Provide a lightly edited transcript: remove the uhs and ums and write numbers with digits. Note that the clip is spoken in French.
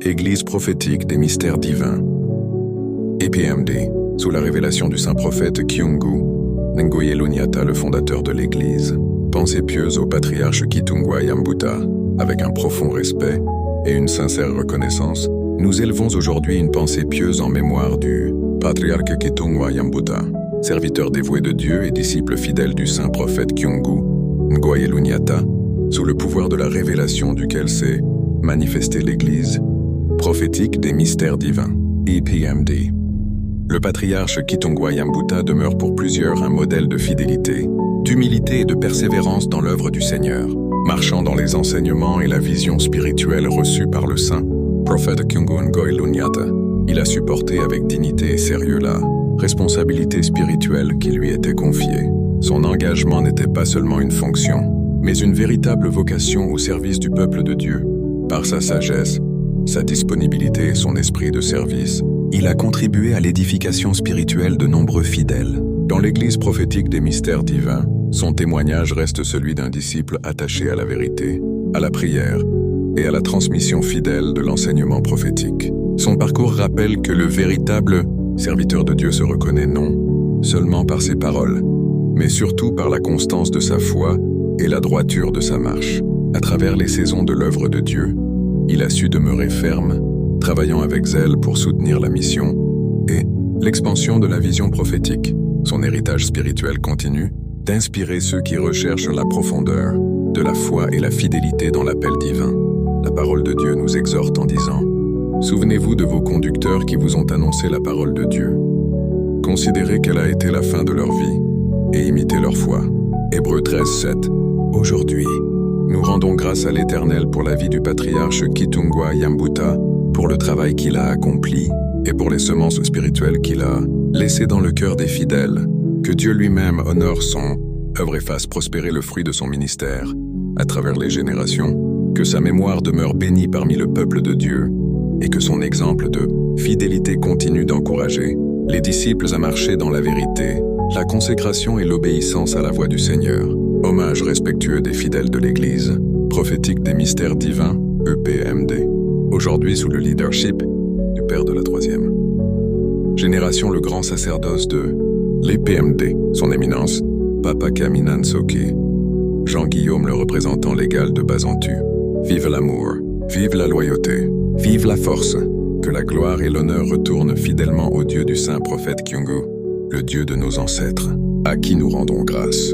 Église prophétique des mystères divins. EPMD, sous la révélation du saint prophète Kyungu Ngoye Lunyata, le fondateur de l'Église. Pensée pieuse au patriarche Kitungwa Yambuta. Avec un profond respect et une sincère reconnaissance, nous élevons aujourd'hui une pensée pieuse en mémoire du patriarche Kitungwa Yambuta, serviteur dévoué de Dieu et disciple fidèle du saint prophète Kyungu Ngoye Lunyata, sous le pouvoir de la révélation duquel s'est manifestée l'Église prophétique des mystères divins, EPMD. Le patriarche Kitungwa Yambuta demeure pour plusieurs un modèle de fidélité, d'humilité et de persévérance dans l'œuvre du Seigneur, marchant dans les enseignements et la vision spirituelle reçue par le saint prophète Kyungu Ngoye Lunyata. Il a supporté avec dignité et sérieux la responsabilité spirituelle qui lui était confiée. Son engagement n'était pas seulement une fonction, mais une véritable vocation au service du peuple de Dieu. Par sa sagesse, sa disponibilité et son esprit de service, il a contribué à l'édification spirituelle de nombreux fidèles. Dans l'Église prophétique des mystères divins, son témoignage reste celui d'un disciple attaché à la vérité, à la prière et à la transmission fidèle de l'enseignement prophétique. Son parcours rappelle que le véritable serviteur de Dieu se reconnaît non seulement par ses paroles, mais surtout par la constance de sa foi et la droiture de sa marche. À travers les saisons de l'œuvre de Dieu, il a su demeurer ferme, travaillant avec zèle pour soutenir la mission et l'expansion de la vision prophétique. Son héritage spirituel continue d'inspirer ceux qui recherchent la profondeur de la foi et la fidélité dans l'appel divin. La parole de Dieu nous exhorte en disant « Souvenez-vous de vos conducteurs qui vous ont annoncé la parole de Dieu. Considérez quelle a été la fin de leur vie et imitez leur foi. » Hébreux 13:7. Aujourd'hui, nous rendons grâce à l'Éternel pour la vie du patriarche Kitungwa Yambuta, pour le travail qu'il a accompli et pour les semences spirituelles qu'il a laissées dans le cœur des fidèles. Que Dieu lui-même honore son œuvre et fasse prospérer le fruit de son ministère à travers les générations. Que sa mémoire demeure bénie parmi le peuple de Dieu et que son exemple de fidélité continue d'encourager les disciples à marcher dans la vérité, la consécration et l'obéissance à la voix du Seigneur. Hommage respectueux des fidèles de l'Église prophétique des mystères divins, EPMD. Aujourd'hui sous le leadership du Père de la troisième génération, le grand sacerdoce de l'EPMD, son éminence, Papa Kaminan Soke, Jean-Guillaume, le représentant légal de Bazantu. Vive l'amour, vive la loyauté, vive la force. Que la gloire et l'honneur retournent fidèlement au Dieu du saint prophète Kyungu, le Dieu de nos ancêtres, à qui nous rendons grâce.